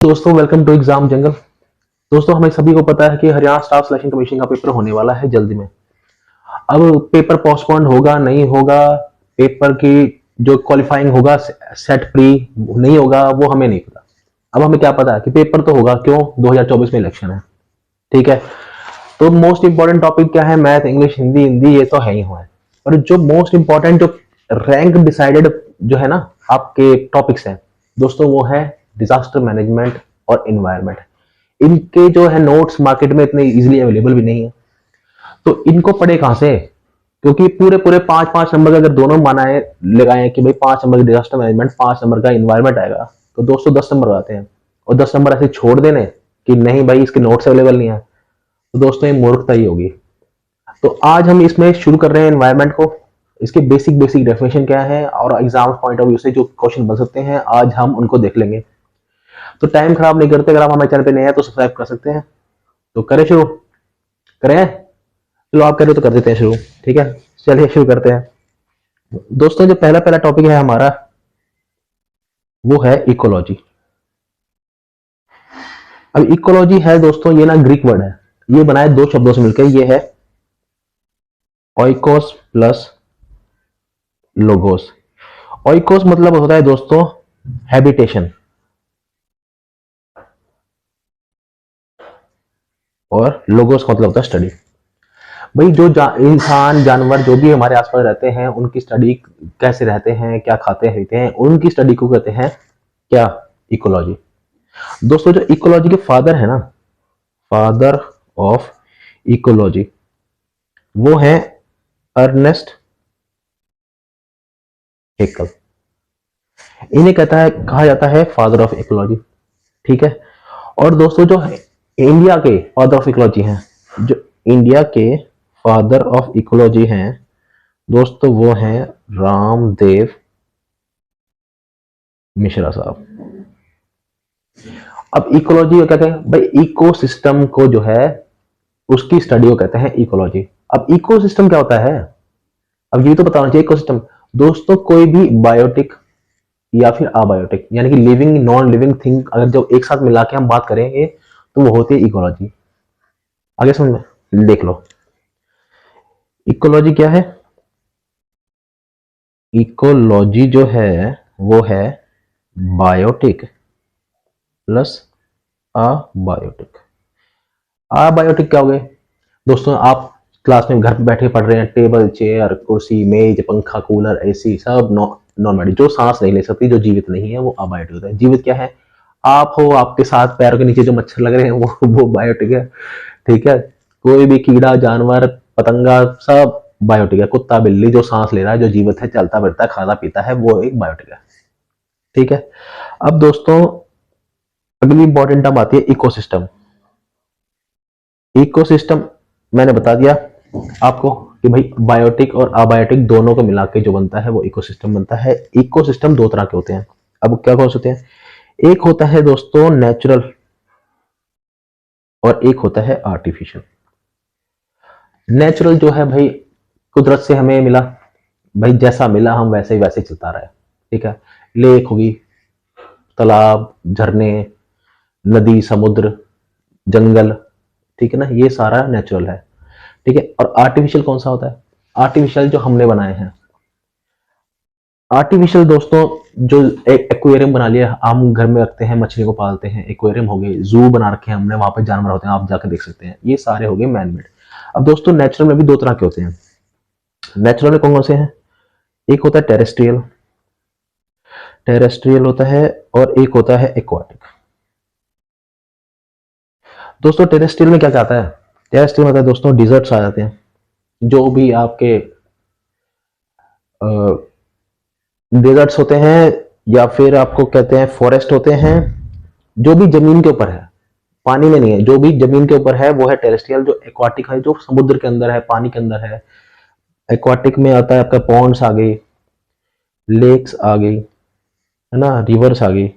दोस्तों welcome to exam जंगल। दोस्तों हमें सभी को पता है कि हरियाणा स्टाफ सिलेक्शन कमीशन का पेपर होने वाला है जल्दी में। अब पेपर पोस्टपोन होगा नहीं होगा, पेपर की जो क्वालिफाइंग होगा सेट प्री नहीं होगा, वो हमें नहीं पता। अब हमें क्या पता है कि पेपर तो होगा, क्यों 2024 में इलेक्शन है। ठीक है, तो मोस्ट इंपॉर्टेंट टॉपिक क्या है? Math, English, Hindi. हिंदी ये तो है ही हुआ है, और जो मोस्ट इंपॉर्टेंट जो रैंक डिसाइडेड जो है ना आपके टॉपिक्स हैं दोस्तों, वो है डिजास्टर मैनेजमेंट और इन्वायरमेंट। इनके जो है नोट्स मार्केट में इतने इजीली अवेलेबल भी नहीं है, तो इनको पढ़े कहां से? क्योंकि पूरे पूरे 5-5 नंबर का अगर दोनों मानाए लगाए कि भाई 5 नंबर का डिजास्टर मैनेजमेंट, 5 नंबर का इन्वायरमेंट आएगा, तो दोस्तों 10 नंबर आते हैं। और 10 नंबर ऐसे छोड़ देने कि नहीं भाई इसके नोट्स अवेलेबल नहीं है, तो दोस्तों ये मूर्खता ही होगी। तो आज हम इसमें शुरू कर रहे हैं एनवायरनमेंट को। इसके बेसिक बेसिक डेफिनेशन क्या है और एग्जाम पॉइंट ऑफ व्यू से जो क्वेश्चन बन सकते हैं, आज हम उनको देख लेंगे। तो टाइम खराब नहीं करते, अगर आप हमारे चैनल पे नए हैं तो सब्सक्राइब कर सकते हैं। तो करें शुरू? करें? चलो आप करें तो कर देते हैं शुरू। ठीक है, चलिए शुरू करते हैं। दोस्तों जो पहला पहला टॉपिक है हमारा, वो है इकोलॉजी। अब इकोलॉजी है दोस्तों, ये ना ग्रीक वर्ड है, ये बना है दो शब्दों से मिलकर, ये है ओइकोस प्लस लोगोस। ओइकोस मतलब होता है दोस्तों हैबिटेशन, और लोगोस का मतलब होता है स्टडी। भाई जो इंसान जानवर जो भी हमारे आसपास रहते हैं, उनकी स्टडी, कैसे रहते हैं, क्या खाते पीते हैं, उनकी स्टडी को कहते हैं क्या? इकोलॉजी। दोस्तों जो इकोलॉजी के फादर है ना, फादर ऑफ इकोलॉजी, वो है अर्नेस्ट हेकल। इन्हें कहा जाता है फादर ऑफ इकोलॉजी। ठीक है, और दोस्तों जो इंडिया के फादर ऑफ इकोलॉजी हैं, जो इंडिया के फादर ऑफ इकोलॉजी हैं दोस्तों, वो हैं रामदेव मिश्रा साहब। अब इकोलॉजी को कहते हैं भाई, इकोसिस्टम को जो है उसकी स्टडी को कहते हैं इकोलॉजी। अब इकोसिस्टम क्या होता है? अब ये तो पता होना चाहिए। इकोसिस्टम दोस्तों कोई भी बायोटिक या फिर अबायोटिक, यानी कि लिविंग नॉन लिविंग थिंग, अगर जो एक साथ मिला के हम बात करेंगे तो वो होती है इकोलॉजी। आगे समझ में देख लो, इकोलॉजी क्या है। इकोलॉजी जो है वो है बायोटिक प्लस अबायोटिक। अबायोटिक क्या हो गए दोस्तों? आप क्लास में घर पे बैठे पढ़ रहे हैं, टेबल चेयर कुर्सी मेज पंखा कूलर एसी सब नॉन बॉडी, जो सांस नहीं ले सकती, जो जीवित नहीं है, वो अबायोटिक होता है। जीवित क्या है? आप हो, आपके साथ पैरों के नीचे जो मच्छर लग रहे हैं वो बायोटिक है। ठीक है, कोई भी कीड़ा जानवर पतंगा सब बायोटिक है। कुत्ता बिल्ली जो सांस ले रहा है, जो जीवित है, चलता फिरता है, खाना पीता है, वो एक बायोटिक है। ठीक है, अब दोस्तों अगली इंपॉर्टेंट अब आती है इकोसिस्टम। इकोसिस्टम मैंने बता दिया आपको कि भाई बायोटिक और अबायोटिक दोनों को मिला के जो बनता है वो इकोसिस्टम बनता है। इकोसिस्टम दो तरह के होते हैं। अब क्या कौन से होते हैं? एक होता है दोस्तों नेचुरल, और एक होता है आर्टिफिशियल। नेचुरल जो है भाई कुदरत से हमें मिला, भाई जैसा मिला हम वैसे ही वैसे चलता रहे। ठीक है, लेक होगी, तालाब, झरने, नदी, समुद्र, जंगल, ठीक है ना, ये सारा नेचुरल है। ठीक है, और आर्टिफिशियल कौन सा होता है? आर्टिफिशियल जो हमने बनाए हैं। आर्टिफिशियल दोस्तों जो एक एक्वेरियम बना लिया, हम घर में रखते हैं, मछली को पालते हैं, एक्वेरियम हो गए, जू बना रखे हैं हमने, वहां पे जानवर होते हैं, आप जाकर देख सकते हैं, ये सारे हो गए मैनमेड। अब दोस्तों नेचुरल में भी दो तरह के होते हैं। नेचुरल में कौन कौन से हैं? एक होता है टेरेस्ट्रियल, टेरेस्ट्रियल होता है, और एक होता है एक्वाटिक। दोस्तों टेरेस्ट्रियल में क्या क्या आता है? टेरेस्ट्रियल में आता है दोस्तों डिजर्ट्स आ जाते हैं, जो भी आपके डेजर्ट्स होते हैं, या फिर आपको कहते हैं फॉरेस्ट होते हैं, जो भी जमीन के ऊपर है, पानी में नहीं है, जो भी जमीन के ऊपर है वो है टेरेस्ट्रियल। जो एक्वाटिक है, जो समुद्र के अंदर है, पानी के अंदर है। एक्वाटिक में आता है आपका पॉन्ड्स आ गई, लेक्स आ गई, है ना, रिवर्स आ गई,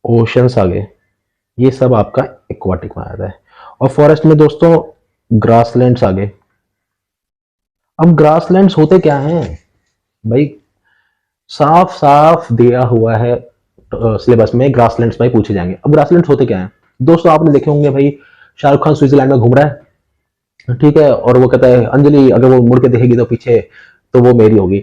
ओशंस आ गए, ये सब आपका एक्वाटिक में आता है। और फॉरेस्ट में दोस्तों ग्रासलैंड्स आ गए। अब ग्रासलैंड्स होते क्या हैं भाई? साफ साफ दिया हुआ है सिलेबस में ग्रासलैंड्स में पूछे जाएंगे। अब ग्रासलैंड्स होते क्या हैं दोस्तों, आपने देखे होंगे भाई, शाहरुख खान स्विट्जरलैंड में घूम रहा है, ठीक है, और वो कहता है अंजलि अगर वो मुड़ के देखेगी तो पीछे तो वो मेरी होगी।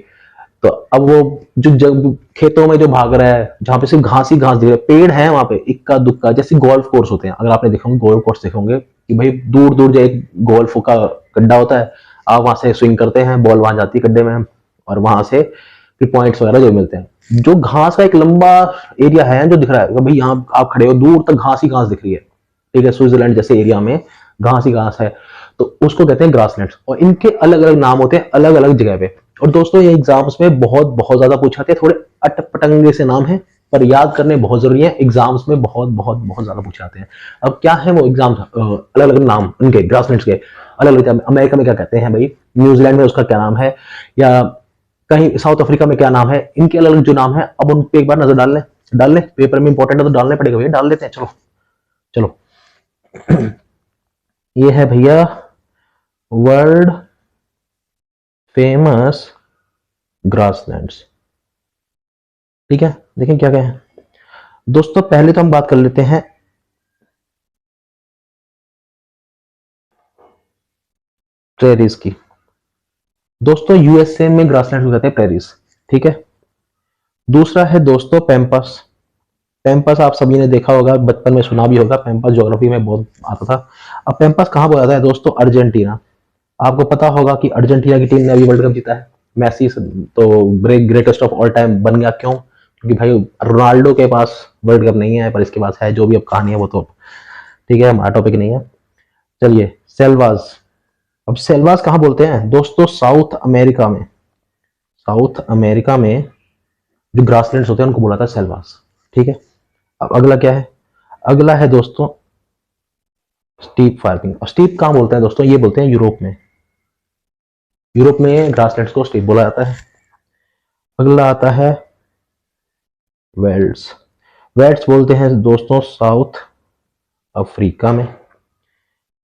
तो अब वो जो जब खेतों में जो भाग रहा है, जहां पे सिर्फ घास ही घास दिख रहा है, पेड़ है वहां पे इक्का दुक्का, जैसे गोल्फ कोर्स होते हैं, अगर आपने देखा होंगे गोल्फ कोर्स देखे होंगे कि भाई दूर दूर जो एक गोल्फ का गड्ढा होता है, आप वहां से स्विंग करते हैं, बॉल वहां जाती है गड्ढे में, और वहां से फिर पॉइंट्स वगैरह जो मिलते हैं। जो घास का एक लंबा एरिया है जो दिख रहा है, भाई यहाँ आप खड़े हो दूर तक घास ही घास दिख रही है, ठीक है, स्विट्जरलैंड जैसे एरिया में घास ही घास है, तो उसको कहते हैं ग्रासलैंड्स। और इनके अलग अलग नाम होते हैं अलग अलग जगह पे। और दोस्तों ये एग्जाम्स में बहुत बहुत ज्यादा पूछाते हैं, थोड़े अटपटंगे से नाम है पर याद करने बहुत जरूरी है, एग्जाम्स में बहुत बहुत बहुत ज्यादा पूछाते हैं। अब क्या है वो एग्जाम, अलग अलग नाम उनके ग्रासलैंड्स के अलग अलग। अमेरिका में क्या कहते हैं भाई, न्यूजीलैंड में उसका क्या नाम है, या कहीं साउथ अफ्रीका में क्या नाम है, इनके अलग अलग जो नाम है, अब उन पे एक बार नजर डाल लें, पेपर में इंपॉर्टेंट है तो डालने पड़ेगा भैया, डाल देते हैं, चलो चलो। ये है भैया वर्ल्ड फेमस ग्रासलैंड्स, ठीक है, देखें क्या क्या है दोस्तों। पहले तो हम बात कर लेते हैं प्रेरीज की। दोस्तों यूएसए में ग्रासलैंड को कहते हैं प्रेरीज, ठीक है। दूसरा है दोस्तों पैम्पस। पैम्पस आप सभी ने देखा होगा, बचपन में सुना भी होगा, पैम्पस ज्योग्राफी में बहुत आता था। अब पैम्पस कहां पर आता है दोस्तों, अर्जेंटीना। आपको पता होगा कि अर्जेंटीना की टीम ने अभी वर्ल्ड कप जीता है, मैसी तो ग्रेटेस्ट ऑफ ऑल टाइम बन गया, क्यों, क्योंकि भाई रोनाल्डो के पास वर्ल्ड कप नहीं है पर इसके पास है, जो भी अब कहानी है वो तो ठीक है, हमारा टॉपिक नहीं है। चलिए सेल्वास। अब सेल्वास कहां बोलते हैं दोस्तों, साउथ अमेरिका में। साउथ अमेरिका में जो ग्रासलैंड्स होते हैं उनको बोला था सेल्वास, ठीक है। अब अगला क्या है, अगला है दोस्तों स्टीप फार्मिंग। और स्टीप कहां बोलते हैं दोस्तों, ये बोलते हैं यूरोप में। यूरोप में ग्रासलैंड्स को स्टीप बोला जाता है। अगला आता है वेल्ड्स। वेल्ड्स बोलते हैं दोस्तों साउथ अफ्रीका में।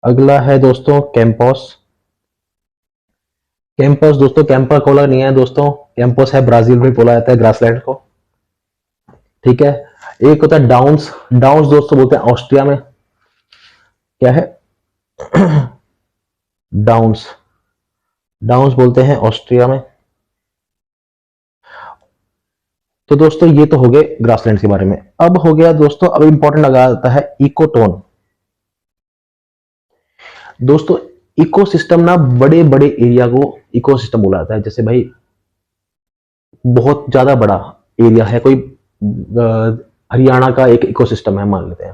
अगला है दोस्तों कैंपोस। कैंपस दोस्तों कैंपा कोला नहीं है दोस्तों, कैंपस है ब्राजील में बोला जाता है ग्रासलैंड को, ठीक है। एक होता है डाउन्स। डाउन्स दोस्तों बोलते हैं ऑस्ट्रिया में, क्या है डाउन्स। डाउन्स बोलते हैं ऑस्ट्रिया में। तो दोस्तों ये तो हो गए ग्रासलैंड के बारे में। अब हो गया दोस्तों, अब इंपॉर्टेंट लगा आता है इकोटोन। दोस्तों इकोसिस्टम ना बड़े बड़े एरिया को इकोसिस्टम बोला जाता है। जैसे भाई बहुत ज्यादा बड़ा एरिया है कोई, हरियाणा का एक इकोसिस्टम है मान लेते हैं,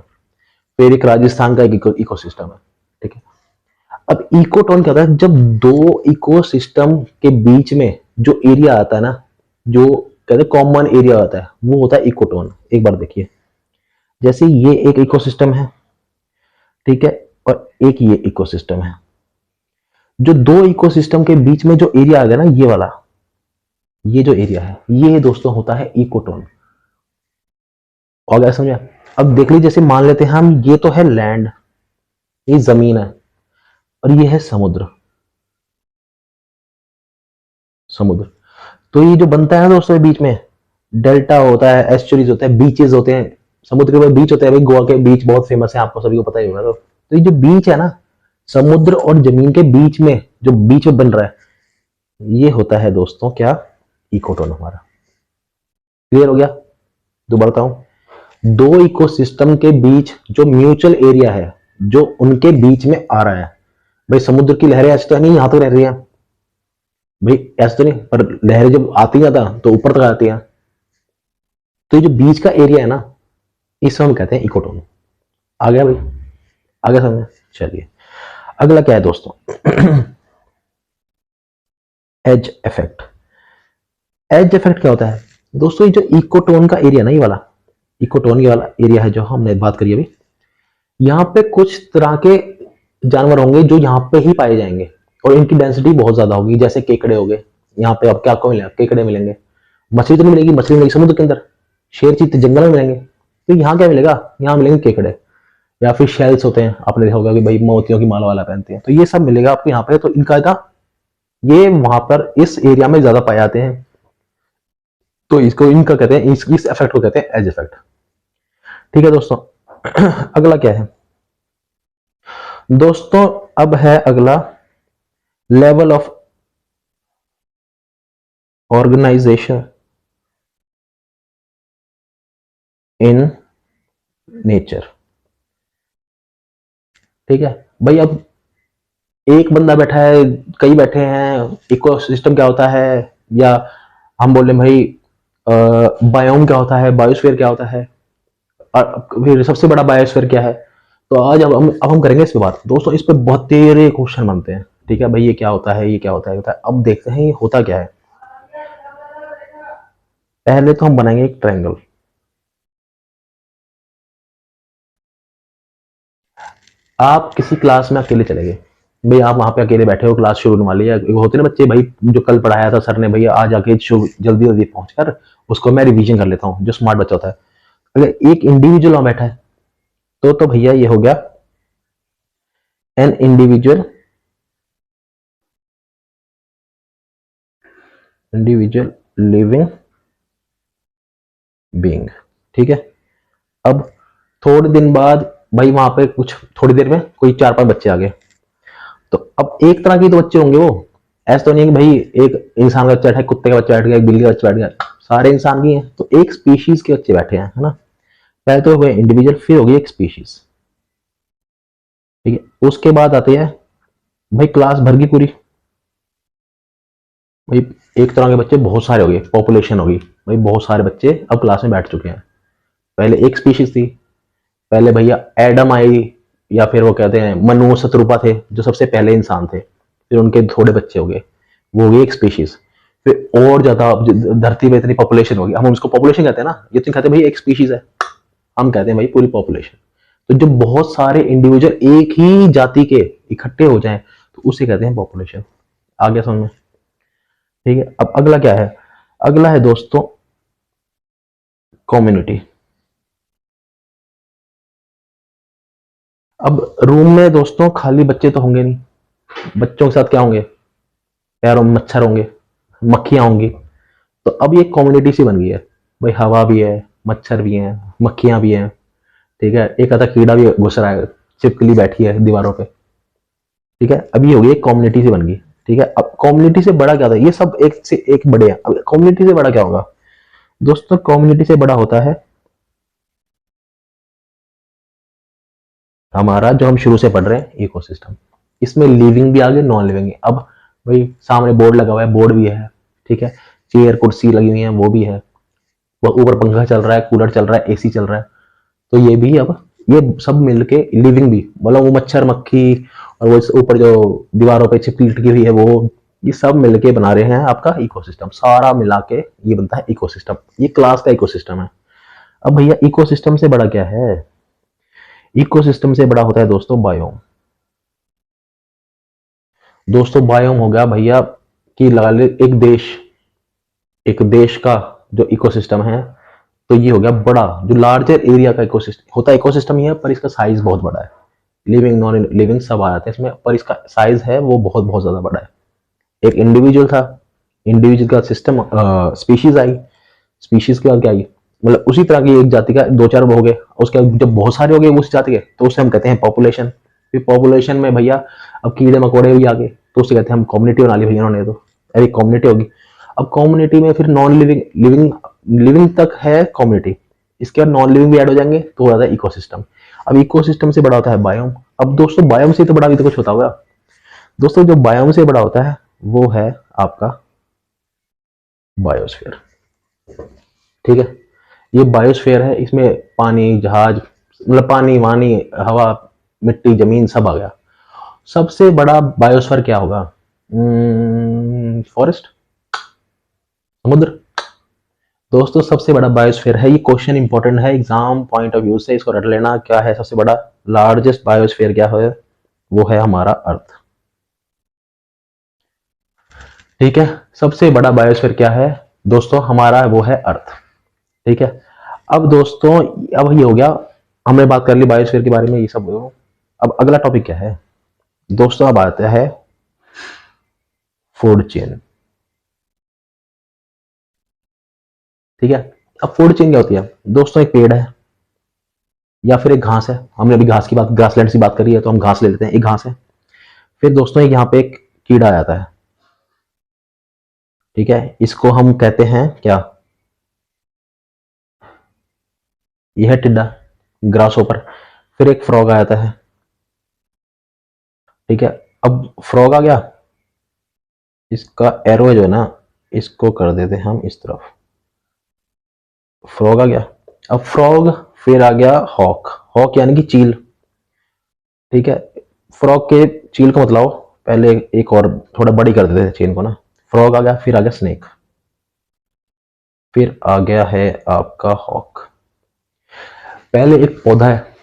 फिर एक राजस्थान का एक इकोसिस्टम है, ठीक है। अब इकोटोन क्या होता है, जब दो इकोसिस्टम के बीच में जो एरिया आता है ना, जो कहते हैं कॉमन एरिया होता है, वो होता है इकोटोन। एक बार देखिए, जैसे ये एक इकोसिस्टम है, ठीक है, और एक ये इकोसिस्टम है, जो दो इकोसिस्टम के बीच में जो एरिया आ गया ना, ये वाला, ये जो एरिया है, ये दोस्तों होता है इकोटोन। और क्या समझा, अब देख लीजिए, जैसे मान लेते हैं हम, ये तो है लैंड, ये जमीन है, और ये है समुद्र। समुद्र, तो ये जो बनता है ना दोस्तों बीच में, डेल्टा होता है, एस्चुरीज होता है, बीचेस होते हैं, समुद्र के ऊपर बीच होते हैं, भाई गोवा के बीच बहुत फेमस है, आपको सभी को पता ही होगा। तो ये जो बीच है ना, समुद्र और जमीन के बीच में जो बीच में बन रहा है, ये होता है दोस्तों क्या, इकोटोन हमारा। क्लियर हो गया, दोबारा हूं, दो इकोसिस्टम के बीच जो म्यूचुअल एरिया है, जो उनके बीच में आ रहा है, भाई समुद्र की लहरें ऐसे तो नहीं यहां तक रह रही है भाई, ऐसे तो नहीं, पर लहरें जब आती है तो ऊपर तक आती है, तो ये जो बीच का एरिया है ना, इसे हम कहते हैं इकोटोन। आ गया भाई, आ गया समझ। चलिए अगला क्या है दोस्तों, एज इफेक्ट। एज इफेक्ट क्या होता है दोस्तों, ये जो इकोटोन का एरिया ना, ये वाला इकोटोन ये वाला एरिया है जो हमने बात करी अभी, यहाँ पे कुछ तरह के जानवर होंगे जो यहाँ पे ही पाए जाएंगे, और इनकी डेंसिटी बहुत ज्यादा होगी। जैसे केकड़े हो गए, यहाँ पे अब क्या आपको मिलेगा, केकड़े मिलेंगे। मछली तो नहीं मिलेगी, मछली मिलेगी समुद्र के अंदर, शेर चीते जंगल में मिलेंगे, तो यहाँ क्या मिलेगा, यहाँ मिलेंगे केकड़े, या फिर शेल्स होते हैं, आपने देखा होगा कि भाई मोतियों की माला वाला पहनते हैं, तो ये सब मिलेगा आपको यहाँ पे। तो इनका ये वहां पर इस एरिया में ज्यादा पाए जाते हैं। तो इसको इनका कहते हैं, इस इफेक्ट को कहते हैं एज इफेक्ट। ठीक है दोस्तों। अगला क्या है दोस्तों, अब है अगला level of organisation in nature. ठीक है भाई, अब एक बंदा बैठा है, कई बैठे हैं, इकोसिस्टम क्या होता है, या हम बोले भाई बायोम क्या होता है, बायोस्फीयर क्या होता है, और फिर सबसे बड़ा बायोस्फीयर क्या है। तो आज अब हम करेंगे इस पे बात दोस्तों। इस पे बहुत तेरे क्वेश्चन बनते हैं। ठीक है भाई, ये क्या होता है, ये क्या होता है, होता है। अब देखते हैं ये होता क्या है। पहले तो हम बनाएंगे एक ट्रायंगल। आप किसी क्लास में अकेले चले गए भाई, आप वहां पे अकेले बैठे हो, क्लास शुरू होने वाली है, होते ना बच्चे भाई जो कल पढ़ाया था सर ने, भैया आज आके जल्दी जल्दी पहुंचकर उसको मैं रिवीजन कर लेता हूँ, जो स्मार्ट बच्चा होता है। अगर एक इंडिविजुअल वहां बैठा है तो भैया ये हो गया an individual, individual living being. ठीक है। अब थोड़े दिन बाद भाई वहां पे कुछ थोड़ी देर में कोई 4-5 बच्चे आ गए, तो अब एक तरह के तो बच्चे होंगे वो। ऐसा तो नहीं है कि भाई एक इंसान का बच्चा बैठा है, कुत्ते का बच्चा बैठ गया, एक बिल्ली का बच्चा बैठ गया, सारे इंसान भी हैं, तो एक स्पीशीज के बच्चे बैठे हैं, है ना। पहले तो हो गए इंडिविजुअल, फिर हो गई एक स्पीशीज। ठीक है। उसके बाद आते हैं भाई क्लास भर की पूरी, भाई एक तरह के बच्चे बहुत सारे हो गए, पॉपुलेशन होगी भाई, बहुत सारे बच्चे अब क्लास में बैठ चुके हैं। पहले एक स्पीशीज थी, पहले भैया एडम आई, या फिर वो कहते हैं मनु शत्रुपा थे जो सबसे पहले इंसान थे, फिर उनके थोड़े बच्चे हो गए, वो हो गई एक स्पीशीज। फिर और ज्यादा धरती में इतनी पॉपुलेशन होगी, हम उसको पॉपुलेशन कहते हैं ना, ये तो कहते हैं भाई एक स्पीशीज है, हम कहते हैं भाई पूरी पॉपुलेशन। तो जब बहुत सारे इंडिविजुअल एक ही जाति के इकट्ठे हो जाएं तो उसे कहते हैं पॉपुलेशन। आ गया समझ में। ठीक है। अब अगला क्या है, अगला है दोस्तों कम्युनिटी। अब रूम में दोस्तों खाली बच्चे तो होंगे नहीं, बच्चों के साथ क्या होंगे, पैरों में मच्छर होंगे, मक्खियां होंगी। तो अब ये कम्युनिटी सी बन गई है भाई, हवा भी है, मच्छर भी हैं, मक्खियां भी हैं। ठीक है। एक आधा कीड़ा भी घुस रहा है, छिपकली बैठी है दीवारों पे। ठीक है। अब ये हो गई एक कम्युनिटी से बन गई। ठीक है। अब कम्युनिटी से बड़ा क्या होता है, ये सब एक से एक बड़े हैं, अब कम्युनिटी से बड़ा क्या होगा दोस्तों, कम्युनिटी से बड़ा होता है हमारा जो हम शुरू से पढ़ रहे हैं इकोसिस्टम। इसमें लिविंग भी आ गए, नॉन लिविंग। अब भाई सामने बोर्ड लगा हुआ है, बोर्ड भी है। ठीक है। चेयर कुर्सी लगी हुई है, वो भी है, वो ऊपर पंखा चल रहा है, कूलर चल रहा है, एसी चल रहा है। तो ये भी, अब ये सब मिलके लिविंग भी, मतलब वो मच्छर मक्खी और वो ऊपर जो दीवारों पे छिपकली लटकी हुई है वो, ये सब मिलके बना रहे हैं आपका इकोसिस्टम। सारा मिला के ये बनता है इकोसिस्टम, ये क्लास का इकोसिस्टम है। अब भैया इकोसिस्टम से बड़ा क्या है, इकोसिस्टम से बड़ा होता है दोस्तों बायोम। दोस्तों बायोम हो गया भैया कि लगा ले एक देश का जो इकोसिस्टम है, तो ये हो गया बड़ा, जो लार्जर एरिया का इकोसिस्टम होता है। इकोसिस्टम ही है पर इसका साइज बहुत बड़ा है, लिविंग नॉन लिविंग सब आ जाते हैं इसमें, पर इसका साइज है वो बहुत बहुत ज्यादा बड़ा है। एक इंडिविजुअल था, इंडिविजुअल का सिस्टम, स्पीशीज आई, स्पीशीज के बाद क्या आई, मतलब उसी तरह की एक जाति का दो चार हो गए, उसके बाद जब बहुत सारे हो गए उस जाति के, तो उसे हम कहते हैं पॉपुलेशन। फिर पॉपुलेशन में भैया अब कीड़े मकोड़े भी आ गए, तो उसे कहते हैं हम कम्युनिटी बना ली भैया उन्होंने, तो अरे कम्युनिटी होगी। अब कम्युनिटी में फिर नॉन लिविंग लिविंग लिविंग तक है कम्युनिटी, इसके बाद नॉन लिविंग भी ऐड हो जाएंगे तो हो जाता है इकोसिस्टम। अब इकोसिस्टम से बड़ा होता है बायोम। अब दोस्तों बायोम से तो बड़ा भी तो कुछ होता होगा दोस्तों, जो बायोम से बड़ा होता है वो है आपका बायोस्फीयर। ठीक है। ये बायोस्फीयर है, इसमें पानी जहाज, मतलब पानी वानी हवा मिट्टी जमीन सब आ गया। सबसे बड़ा बायोस्फीयर क्या होगा, फॉरेस्ट, समुद्र। दोस्तों सबसे बड़ा बायोस्फीयर है, ये क्वेश्चन इंपॉर्टेंट है एग्जाम पॉइंट ऑफ व्यू से, इसको रट लेना। क्या है सबसे बड़ा लार्जेस्ट बायोस्फीयर, क्या है, वो है हमारा अर्थ। ठीक है। सबसे बड़ा बायोस्फीयर क्या है दोस्तों, हमारा वो है अर्थ। ठीक है। अब दोस्तों, अब ये हो गया, हमने बात कर ली बायोस्फीयर के बारे में, ये सब। अब अगला टॉपिक क्या है दोस्तों, अब आता है फूड चेन। ठीक है। अब फूड चेन क्या होती है दोस्तों, एक पेड़ है या फिर एक घास है, हमने अभी घास की बात, ग्रासलैंड की बात करी है तो हम घास ले लेते हैं, एक घास है। फिर दोस्तों एक यहाँ पे एक कीड़ा आ जाता है, ठीक है, इसको हम कहते हैं क्या, यह है टिड्डा, ग्रास ऊपर। फिर एक फ्रॉग आ जाता है, ठीक है। अब फ्रॉग आ गया, इसका एरो जो है ना, इसको कर देते हैं हम इस तरफ, फ्रॉग आ गया। अब फ्रॉग, फिर आ गया हॉक, हॉक यानी कि चील, ठीक है। फ्रॉग के चील को मतलब पहले एक और थोड़ा बड़ी कर देते थे चेन को ना, फ्रॉग आ गया, फिर आ गया स्नेक, फिर आ गया है आपका हॉक। पहले एक पौधा है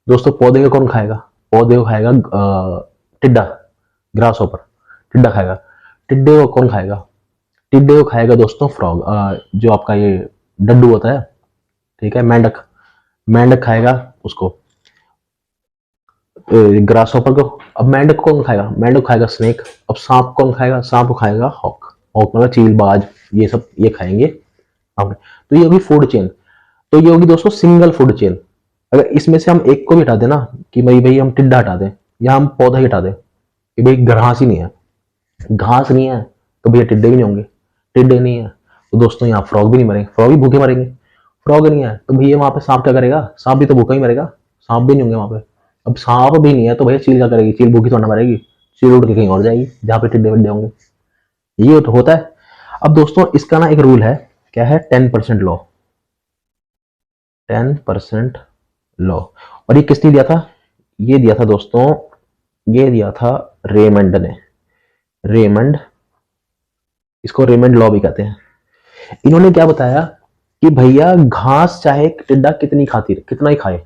दोस्तों, पौधे को कौन खाएगा, पौधे को खाएगा टिड्डा, ग्रास ऊपर, टिड्डा खाएगा। टिड्डे को कौन खाएगा, टिड्डे को खाएगा दोस्तों फ्रॉग, जो आपका ये डड्डू होता है, ठीक है, मेंढक, मेंढक खाएगा उसको, ग्रास हॉपर को। अब मेंढक को कौन खाएगा, मेंढक को खाएगा स्नेक। अब सांप कौन खाएगा, सांप को खाएगा हॉक, हॉक मतलब चील, बाज, ये सब ये खाएंगे आपने। तो ये होगी फूड चेन। तो ये होगी दोस्तों सिंगल फूड चेन। अगर इसमें से हम एक को भी हटा दें ना, कि भाई भाई हम टिड्डा हटा दें या हम पौधा ही हटा दें, कि भाई घास ही नहीं है, घास नहीं है तो भैया टिड्डे भी नहीं होंगे, टिड्डे नहीं है तो दोस्तों यहाँ फ्रॉग भी नहीं मरेंगे, फ्रॉग भी भूखे मरेंगे। फ्रॉग नहीं है तो भैया वहां पे सांप क्या करेगा, सांप भी तो भूखा ही मरेगा, सांप भी नहीं होंगे वहां पे। अब सांप भी नहीं है तो भैया चील क्या करेगी, चील भूखी थोड़ा ना मरेगी, चील उड़ के कहीं और जाएगी जहाँ पे टिड्डे विड्डे होंगे। ये तो होता है। अब दोस्तों इसका ना एक रूल है, क्या है, 10% लॉ, 10% लॉ। और ये किसने दिया था, ये दिया था दोस्तों, ये दिया था रेमंड ने, रेमंड, इसको रेमंड लॉ भी कहते हैं। इन्होंने क्या बताया कि भैया घास चाहे टिड्डा कितनी खाती रहे, कितना ही खाए,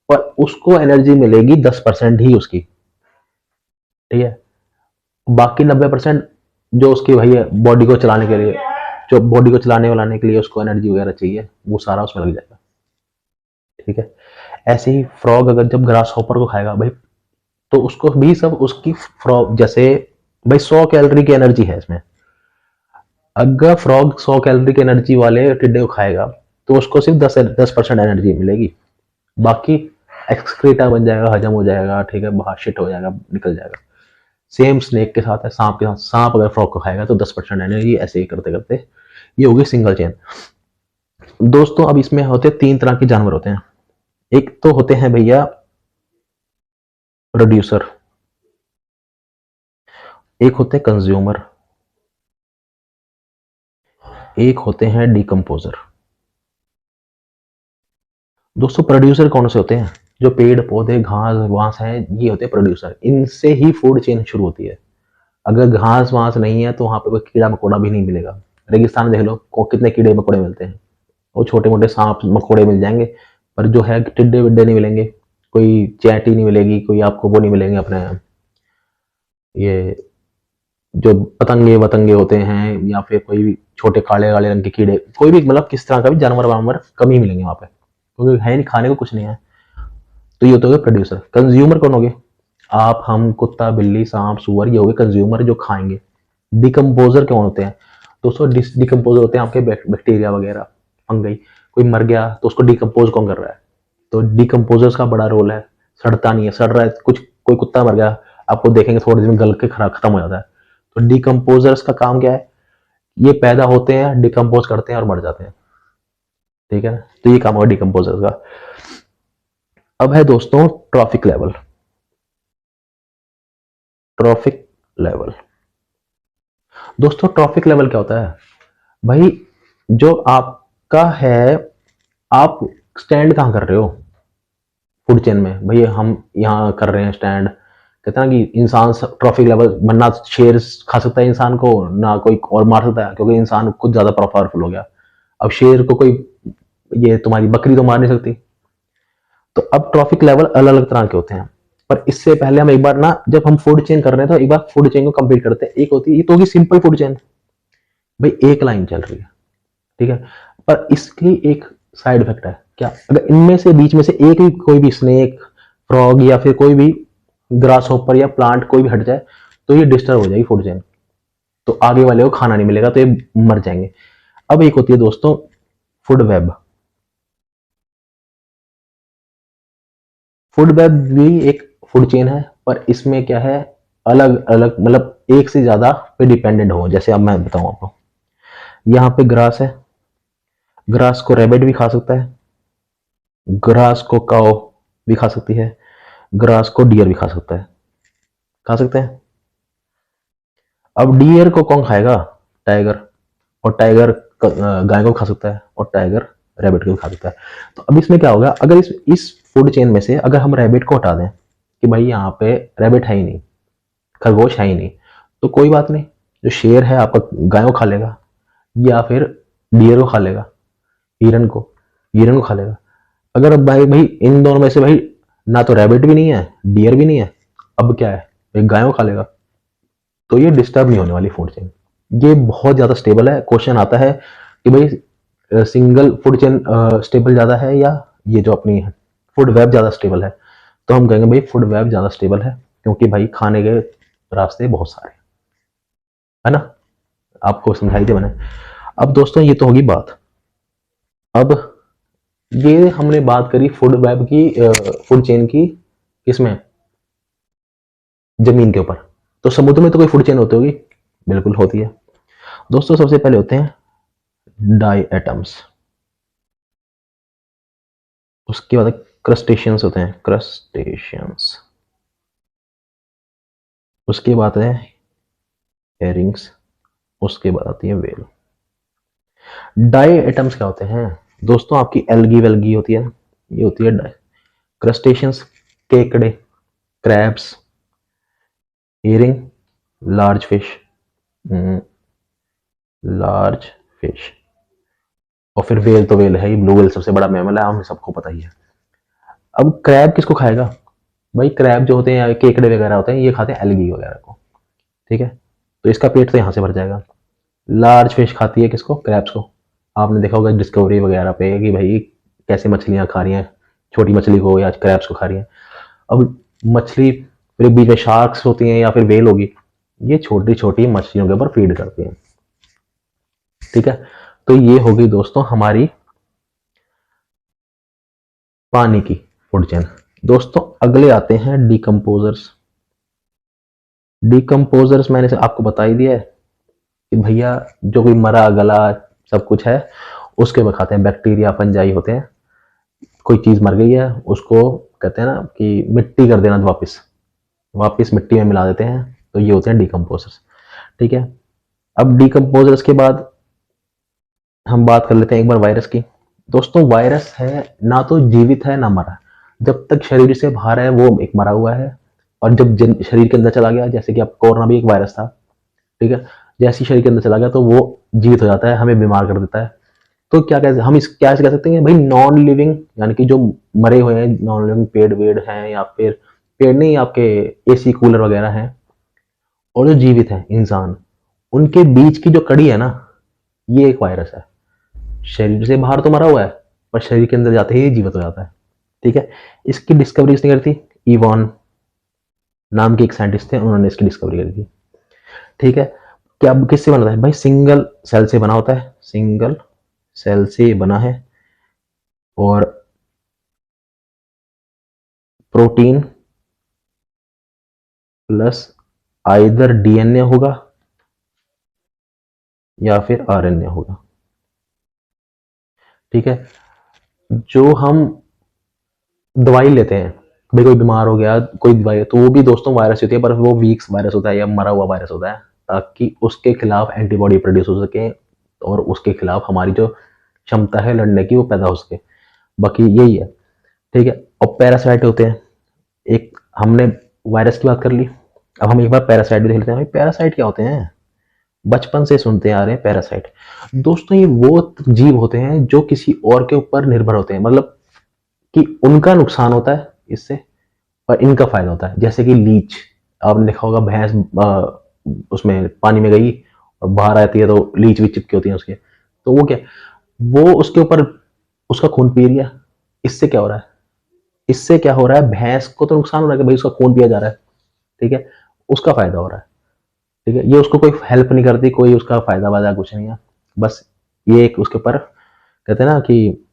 पर उसको एनर्जी मिलेगी 10% ही उसकी, ठीक है। बाकी 90% जो उसकी भैया बॉडी को चलाने के लिए, जो बॉडी को चलाने वालाने के लिए उसको एनर्जी वगैरह चाहिए, वो सारा उसमें लग जाएगा, ठीक है। ऐसे ही फ्रॉग अगर जब ग्रास हॉपर को खाएगा भाई, तो उसको भी सब उसकी फ्रॉग जैसे, भाई 100 कैलोरी की एनर्जी है इसमें, अगर फ्रॉग 100 कैलोरी की एनर्जी वाले टिड्डे को खाएगा तो उसको सिर्फ 10% एनर्जी मिलेगी, बाकी एक्सक्रीटा बन जाएगा, हजम हो जाएगा, ठीक है, बाहर शिट हो जाएगा, निकल जाएगा। सेम स्नेक के साथ है, सांप के साथ, सांप अगर फ्रॉग को खाएगा तो 10% एनर्जी, ऐसे ही करते करते ये होगी सिंगल चेन। दोस्तों अब इसमें होते 3 तरह के जानवर होते हैं। एक तो होते हैं भैया प्रोड्यूसर, एक होते हैं कंज्यूमर, एक होते हैं डिकम्पोजर। दोस्तों प्रोड्यूसर कौन से होते हैं, जो पेड़ पौधे घास वास है, ये होते हैं प्रोड्यूसर, इनसे ही फूड चेन शुरू होती है। अगर घास वास नहीं है तो वहां पे कोई कीड़ा मकोड़ा भी नहीं मिलेगा। रेगिस्तान में देख लो कितने कीड़े मकोड़े मिलते हैं, वो छोटे मोटे सांप मकोड़े मिल जाएंगे, पर जो है टिड्डे विड्डे नहीं मिलेंगे, कोई चैटी नहीं मिलेगी, कोई आपको वो नहीं मिलेंगे अपने, ये जो पतंगे वतंगे होते हैं, या फिर कोई भी छोटे काले काले रंग के कीड़े, कोई भी मतलब किस तरह का भी जानवर वानवर कम ही मिलेंगे वहां पे, क्योंकि है नहीं, खाने को कुछ नहीं है। तो ये तो हो गए प्रोड्यूसर। कंज्यूमर कौन हो गए, आप हम कुत्ता बिल्ली सांप सुअर, ये हो गए कंज्यूमर जो खाएंगे। डिकम्पोजर कौन होते हैं दोस्तों, डिकम्पोजर होते हैं आपके बैक्टीरिया वगैरह, फंगई, कोई मर गया तो उसको डिकम्पोज कौन कर रहा है, तो डिकम्पोजर्स का बड़ा रोल है। सड़ता नहीं है, सड़ रहा है कुछ, कोई कुत्ता मर गया, आपको देखेंगे थोड़े दिन में गल के खत्म हो जाता है। तो डिकम्पोजर्स का काम क्या है, ये पैदा होते हैं, डिकम्पोज करते हैं और मर जाते हैं, ठीक है ना। तो ये काम होगा डिकम्पोजर्स का। अब है दोस्तों ट्रॉफिक लेवल, ट्रॉफिक लेवल। दोस्तों ट्रॉफिक लेवल क्या होता है भाई, जो आपका है, आप स्टैंड कहां कर रहे हो फूड चेन में, भैया हम यहाँ कर रहे हैं स्टैंड, कहते हैं ना कि इंसान ट्रॉफिक लेवल बनना, शेर खा सकता है इंसान को ना, कोई और मार सकता है, क्योंकि इंसान खुद ज्यादा पावरफुल हो गया। अब शेर को कोई, ये तुम्हारी बकरी तो मार नहीं सकती। तो अब ट्रॉफिक लेवल अलग अलग तरह के होते हैं, पर इससे पहले हम एक बार ना, जब हम फूड चेन कर रहे हैं तो एक बार फूड चेन को कंप्लीट करते हैं। एक होती है, ये तो होगी सिंपल फूड चेन, भाई एक लाइन चल रही है, ठीक है, पर इसकी एक साइड इफेक्ट है क्या, अगर इनमें से बीच में से एक भी कोई भी स्नेक, फ्रॉग या फिर कोई भी ग्रास हॉपर या प्लांट कोई भी हट जाए तो ये डिस्टर्ब हो जाएगी फूड चेन, तो आगे वाले को खाना नहीं मिलेगा, तो ये मर जाएंगे। अब एक होती है दोस्तों फूड वेब। फूड वेब भी एक फूड चेन है, पर इसमें क्या है, अलग अलग मतलब एक से ज्यादा पे डिपेंडेंट हो। जैसे अब मैं बताऊं आपको, यहाँ पे ग्रास है, ग्रास को रैबिट भी खा सकता है, ग्रास को काओ भी खा सकती है, ग्रास को डियर भी खा सकता है, खा सकते हैं। अब डियर को कौन खाएगा? टाइगर। और टाइगर गाय को खा सकता है, और टाइगर रैबिट को भी खा सकता है। तो अब इसमें क्या होगा, अगर इस फूड चेन में से अगर हम रैबिट को हटा दें कि भाई यहाँ पे रैबिट है ही नहीं, खरगोश है ही नहीं, तो कोई बात नहीं, जो शेर है आपका गाय को खा लेगा, या फिर डियर को खा लेगा, हिरन को हिरन को खा लेगा। अगर अब भाई भाई इन दोनों में से भाई ना तो रैबिट भी नहीं है, डियर भी नहीं है, अब क्या है, एक गाय को खा लेगा। तो ये डिस्टर्ब नहीं होने वाली फूड चेन, ये बहुत ज़्यादा स्टेबल है। क्वेश्चन आता है कि भाई सिंगल फूड चेन स्टेबल ज़्यादा है या ये जो अपनी फूड वेब ज़्यादा स्टेबल है, तो हम कहेंगे भाई फूड वेब ज़्यादा स्टेबल है, क्योंकि भाई खाने के रास्ते बहुत सारे, है ना। आपको समझाई थी मैंने। अब दोस्तों ये तो होगी बात। अब ये हमने बात करी फूड वेब की, फूड चेन की, किसमें, जमीन के ऊपर। तो समुद्र में तो कोई फूड चेन होती होगी, बिल्कुल होती है दोस्तों। सबसे पहले होते हैं डाई एटम्स, उसके बाद क्रस्टेशियंस होते हैं, क्रस्टेशियंस, उसके बाद है हेरिंग्स, उसके बाद आती है वेल। डाई एटम्स क्या होते हैं दोस्तों? आपकी एल्गी वेल्गी होती है, ये होती है डाई। क्रस्टेशियंस, केकड़े, crabs, herring, large fish, large fish, और फिर वेल तो वेल है ही, ब्लू वेल सबसे बड़ा मैमल है, हमें सबको पता ही है। अब क्रैब किसको खाएगा? भाई क्रैब जो होते हैं, केकड़े वगैरह होते हैं, ये खाते हैं एल्गी वगैरह को, ठीक है। तो इसका पेट तो यहाँ से भर जाएगा। लार्ज फिश खाती है किसको? क्रैब्स को। आपने देखा होगा डिस्कवरी वगैरह पे कि भाई कैसे मछलियां खा रही हैं छोटी मछली को, या क्रैब्स को खा रही हैं। अब मछली, फिर बीच में शार्क्स होती हैं या फिर वेल होगी, ये छोटी छोटी मछलियों के ऊपर फीड करती हैं, ठीक है। तो ये होगी दोस्तों हमारी पानी की फूड चेन। दोस्तों अगले आते हैं डिकम्पोजर्स। डिकम्पोजर्स मैंने से आपको बता ही दिया है कि भैया जो कोई मरा गला सब कुछ है उसके में खाते हैं, बैक्टीरिया फंजाई होते हैं। कोई चीज मर गई है उसको कहते हैं ना कि मिट्टी कर देना, वापस वापस मिट्टी में मिला देते हैं, तो ये होते हैं डिकम्पोजर्स, ठीक है। अब डिकम्पोजर्स के बाद हम बात कर लेते हैं एक बार वायरस की। दोस्तों वायरस है ना तो जीवित है ना मरा, जब तक शरीर से बाहर है वो एक मरा हुआ है, और जब शरीर के अंदर चला गया, जैसे कि अब कोरोना भी एक वायरस था, ठीक है, जैसे ही शरीर के अंदर चला गया तो वो जीवित हो जाता है, हमें बीमार कर देता है। तो क्या कह हम इस क्या कह सकते हैं भाई, नॉन लिविंग, यानी कि जो मरे हुए हैं, नॉन लिविंग पेड़ वेड़ हैं, या फिर पेड़ नहीं, आपके एसी कूलर वगैरह हैं, और जो जीवित है इंसान, उनके बीच की जो कड़ी है ना, ये एक वायरस है। शरीर से बाहर तो मरा हुआ है, पर शरीर के अंदर जाते ही जीवित हो जाता है, ठीक है। इसकी डिस्कवरी किसने करी थी? इवॉन नाम के एक साइंटिस्ट थे, उन्होंने इसकी डिस्कवरी करी थी, ठीक है। क्या किससे बना है भाई? सिंगल सेल से बना होता है, सिंगल सेल से बना है, और प्रोटीन प्लस आइदर डीएनए होगा या फिर आरएनए होगा, ठीक है। जो हम दवाई लेते हैं, भाई कोई बीमार हो गया, कोई दवाई, तो वो भी दोस्तों वायरस होती है, पर वो वीक्स वायरस होता है या मरा हुआ वायरस होता है, ताकि उसके खिलाफ एंटीबॉडी प्रोड्यूस हो सके, और उसके खिलाफ हमारी जो क्षमता है लड़ने की वो पैदा हो सके। बाकी यही है, ठीक है। और पैरासाइट होते हैं, एक हमने वायरस की बात कर ली, अब हम एक बार पैरासाइट भी देख लेते हैं। भाई पैरासाइट क्या होते हैं? बचपन से सुनते आ रहे हैं पैरासाइट। दोस्तों ये वो जीव होते हैं जो किसी और के ऊपर निर्भर होते हैं, मतलब कि उनका नुकसान होता है इससे और इनका फायदा होता है। जैसे कि लीच, आपने देखा होगा भैंस उसमें पानी में गई और बाहर आती है तो लीच भी चिपकी होती है उसके, तो वो क्या, वो उसके ऊपर उसका खून पी रही है। इससे क्या हो रहा है? इससे क्या हो रहा है, भैंस को तो नुकसान हो रहा है कि भाई उसका खून पिया जा रहा है, ठीक है, उसका फायदा हो रहा है, ठीक है। ये उसको कोई हेल्प नहीं करती, कोई उसका फायदा वायदा कुछ नहीं है, बस ये एक उसके ऊपर कहते हैं ना कि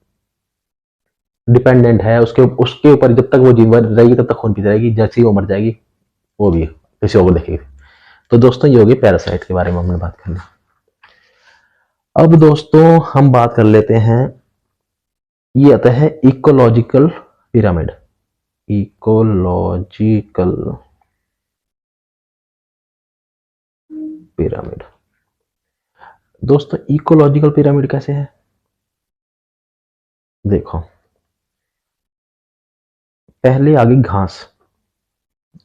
डिपेंडेंट है उसके उसके ऊपर, जब तक वो जीवन रहेगी तब तक खून पीती रहेगी, जैसे ही वो मर जाएगी वो भी किसी और को देखेगी। तो दोस्तों ये होगी पैरासाइट के बारे में हमने बात करनी। अब दोस्तों हम बात कर लेते हैं, ये आता है इकोलॉजिकल पिरामिड। Ecological pyramid. दोस्तों इकोलॉजिकल पिरामिड कैसे है, देखो पहले आ गई घास,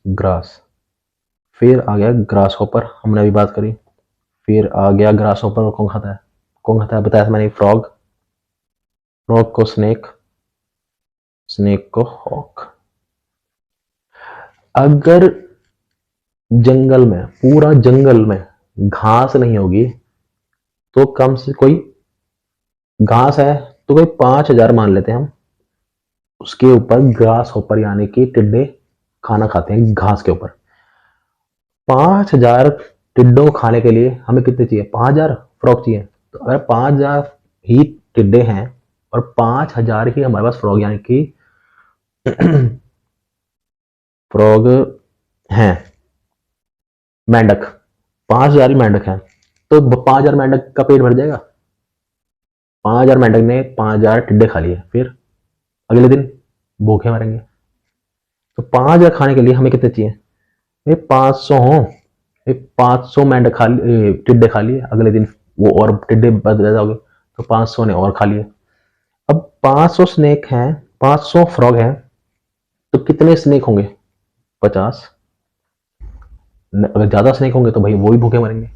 ग्रास, फिर आ गया ग्रास हॉपर, हमने अभी बात करी, फिर आ गया ग्रास हॉपर, कौन खाता है, कौन खाता है बताया था मैंने, फ्रॉग, फ्रॉग को स्नेक, स्नेक को हॉक। अगर जंगल में, पूरा जंगल में घास नहीं होगी तो कम से कोई, घास है तो कोई 5,000 मान लेते हैं हम, उसके ऊपर ग्रास हॉपर यानी कि टिड्डे खाना खाते हैं घास के ऊपर। 5,000 टिड्डों को खाने के लिए हमें कितने चाहिए, 5,000 फ्रॉग चाहिए। तो अगर 5,000 ही टिड्डे हैं और 5,000 ही हमारे पास फ्रॉग यानी कि फ्रॉग हैं, मेंढक 5,000 ही मेंढक हैं, तो 5,000 मेंढक का पेट भर जाएगा। 5,000 मेंढक ने 5,000 टिड्डे खा लिए, फिर अगले दिन भूखे मरेंगे। तो 5,000 खाने के लिए हमें कितने चाहिए भाई, 500 हो, 500 मेंढक खा लिए, टिड्डे खा लिए, अगले दिन वो और टिड्डे पैदा हो गए तो 500 ने और खा लिए। अब 500 स्नेक हैं, 500 फ्रॉग हैं, तो कितने स्नेक होंगे, 50। अगर ज्यादा स्नेक होंगे तो भाई वो भी भूखे मरेंगे,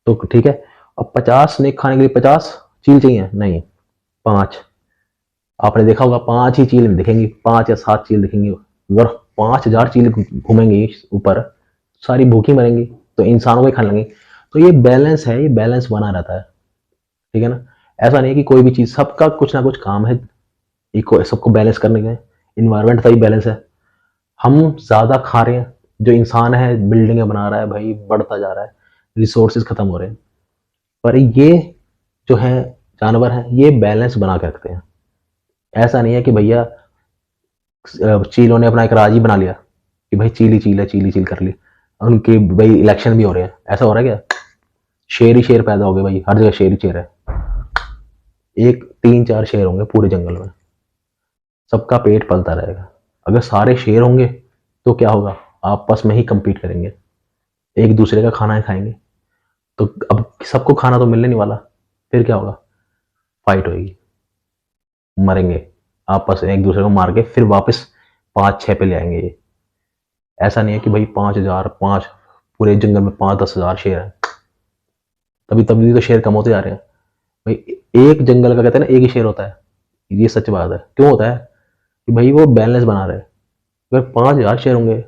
तो ठीक है। अब 50 स्नेक खाने के लिए 50 चील चाहिए, नहीं 5। आपने देखा होगा 5 ही चील दिखेंगी, 5 या 7 चील दिखेंगी। अगर 5,000 चील घूमेंगी ऊपर, सारी भूखी मरेंगी, तो इंसानों को ही खाने लगेंगे। तो ये बैलेंस है, ये बैलेंस बना रहता है, ठीक है ना। ऐसा नहीं है कि कोई भी चीज, सबका कुछ ना कुछ काम है, इको सबको बैलेंस करने के। इन्वायरमेंट का ही बैलेंस है। हम ज्यादा खा रहे हैं, जो इंसान है बिल्डिंगें बना रहा है भाई, बढ़ता जा रहा है, रिसोर्सेज खत्म हो रहे हैं, पर ये जो है जानवर हैं ये बैलेंस बना के रखते हैं। ऐसा नहीं है कि भैया चीलों ने अपना एक राज ही बना लिया कि भाई चील ही चील है, चील ही चील कर ली, उनके भाई इलेक्शन भी हो रहे हैं, ऐसा हो रहा है क्या, शेर ही शेर पैदा हो गए भाई, हर जगह शेर ही शेर है, एक 3-4 शेर होंगे पूरे जंगल में, सबका पेट पलता रहेगा। अगर सारे शेर होंगे तो क्या होगा, आपस में ही compete करेंगे, एक दूसरे का खाना ही खाएंगे, तो अब सबको खाना तो मिलने नहीं वाला, फिर क्या होगा, फाइट होगी, मरेंगे आपस में, एक दूसरे को मार के फिर वापस 5-6 पे ले आएंगे ये। ऐसा नहीं है कि भाई 5,000, 5 पूरे जंगल में 5-10,000 शेर हैं, तभी तभी तो शेर कम होते जा रहे हैं भाई। एक जंगल का कहते हैं ना एक ही शेर होता है, ये सच बात है। क्यों होता है कि भाई वो बैलेंस बना रहे हैं। अगर 5,000 शेर होंगे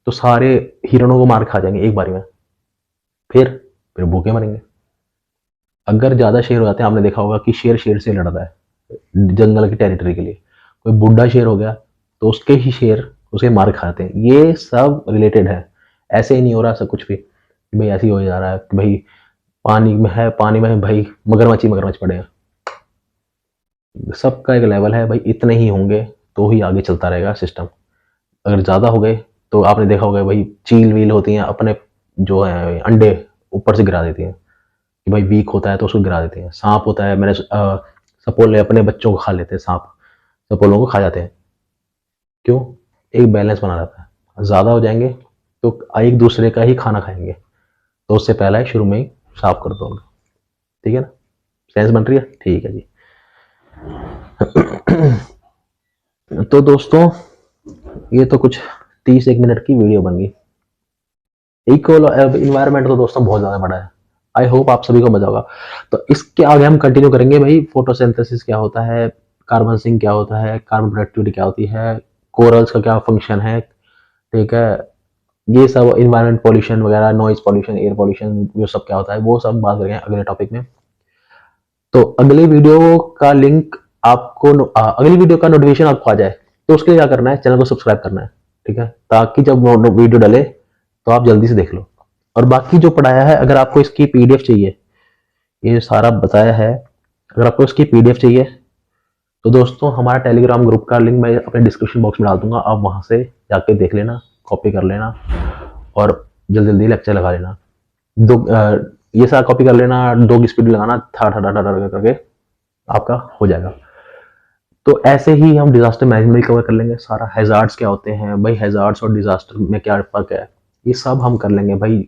तो सारे हिरणों को मार खा जाएंगे एक बारी में, फिर भूखे मरेंगे। अगर ज्यादा शेर हो जाते हैं, आपने देखा होगा कि शेर शेर से लड़ता है जंगल की टेरिटरी के लिए, कोई बुढ़ा शेर हो गया तो उसके ही शेर उसे मार खाते हैं। ये सब रिलेटेड है, ऐसे ही नहीं हो रहा सब कुछ भी कि भाई ऐसे ही हो जा रहा है कि भाई पानी में है, पानी में भाई मगरमच्छ ही मगरमच्छ पड़ेगा। सबका एक लेवल है भाई, इतने ही होंगे तो ही आगे चलता रहेगा सिस्टम। अगर ज़्यादा हो गए तो आपने देखा होगा भाई चील वील होती हैं अपने जो है अंडे ऊपर से गिरा देती हैं कि भाई वीक होता है तो उसको गिरा देते हैं। सांप होता है, मैंने सपोले अपने बच्चों को खा लेते हैं, सांप सपोलों को खा जाते हैं। क्यों, एक बैलेंस बना रहता है। ज़्यादा हो जाएंगे तो एक दूसरे का ही खाना खाएंगे, तो उससे पहला ही शुरू में ही साफ कर दो, ठीक है ना। सेंस बन रही है, ठीक है जी। तो दोस्तों ये तो कुछ 30 मिनट की वीडियो बन गई। इक्वल इन्वायरमेंट तो दोस्तों बहुत ज्यादा बड़ा है, आई होप आप सभी को मजा होगा। तो इसके आगे हम कंटिन्यू करेंगे भाई, फोटोसिंथेसिस क्या होता है, कार्बन सिंक क्या होता है, कार्बन प्रोडक्टिविटी क्या होती है, कोरल्स का क्या फंक्शन है, ठीक है, ये सब इन्वायरमेंट पॉल्यूशन वगैरह, नॉइज पॉल्यूशन, एयर पॉल्यूशन, वो सब क्या होता है, वो सब बात करेंगे अगले टॉपिक में। तो अगली वीडियो का लिंक आपको अगली वीडियो का नोटिफिकेशन आपको आ जाए तो उसके लिए क्या करना है, चैनल को सब्सक्राइब करना है, ठीक है, ताकि जब वीडियो डले तो आप जल्दी से देख लो। और बाकी जो पढ़ाया है, अगर आपको इसकी पीडीएफ चाहिए, ये सारा बताया है, अगर आपको इसकी पीडीएफ चाहिए तो दोस्तों हमारा टेलीग्राम ग्रुप का लिंक मैं अपने डिस्क्रिप्शन बॉक्स में डाल दूंगा, आप वहां से जाके देख लेना, कॉपी कर लेना और जल्दी जल्दी लेक्चर लगा लेना। ये सारा कॉपी कर लेना, 2 की स्पीड लगाना, था करके आपका हो जाएगा। तो ऐसे ही हम डिजास्टर मैनेजमेंट कवर कर लेंगे सारा। हैजार्ड्स क्या होते हैं भाई, हैजार्ड्स और डिजास्टर में क्या फर्क है, ये सब हम कर लेंगे भाई।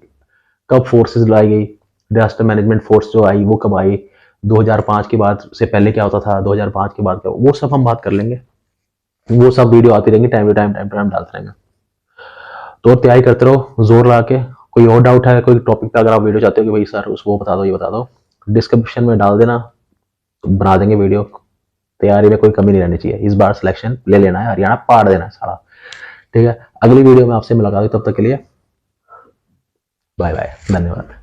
कब फोर्सेस लाई गई, डिजास्टर मैनेजमेंट फोर्स जो आई वो कब आई, 2005 के बाद से पहले क्या होता था, 2005 के बाद क्या, वो सब हम बात कर लेंगे। वो सब वीडियो आती रहेंगी, टाइम टू टाइम डालते रहेंगे। तो तैयारी करते रहो जोर लगा के। कोई और डाउट है कोई टॉपिक पे, अगर आप वीडियो चाहते हो कि भाई सर उस वो बता दो, ये बता दो, डिस्क्रिप्शन में डाल देना, तो बना देंगे वीडियो। तैयारी में कोई कमी नहीं रहनी चाहिए, इस बार सिलेक्शन ले लेना है, हरियाणा पार देना है सारा। ठीक है, अगली वीडियो में आपसे मुलाकात हुई, तब तक के लिए बाय बाय, धन्यवाद।